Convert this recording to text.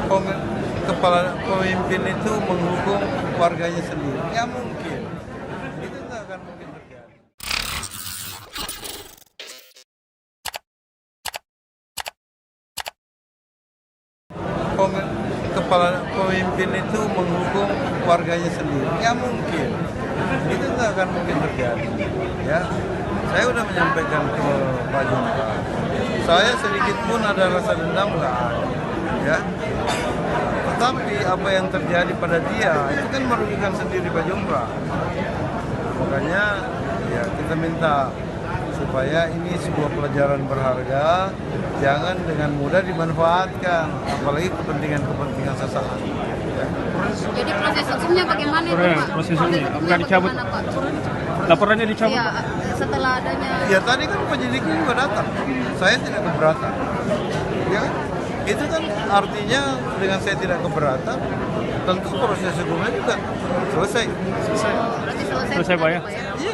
Kepala pemimpin itu menghukum warganya sendiri, ya mungkin. Itu nggak akan mungkin terjadi. Kepala pemimpin itu menghukum warganya sendiri, ya mungkin. Itu nggak akan mungkin terjadi. Ya, saya sudah menyampaikan ke Pak Jumpra. Saya sedikit pun ada rasa dendam nggak ada. Ya. Tetapi apa yang terjadi pada dia itu kan merugikan sendiri Pak Jumpra. Makanya ya kita minta supaya ini sebuah pelajaran berharga, jangan dengan mudah dimanfaatkan, apalagi kepentingan sesaat. Ya. Jadi proses hukumnya bagaimana itu Pak? Proses hukumnya apakah dicabut? Laporannya dicabut? Ya, setelah adanya. Ya tadi kan penyidiknya juga datang, saya tidak keberatan. Ya kan? Itu kan artinya dengan saya tidak keberatan, tentu proses hukumnya juga selesai. Berarti Selesai Pak ya? Iya.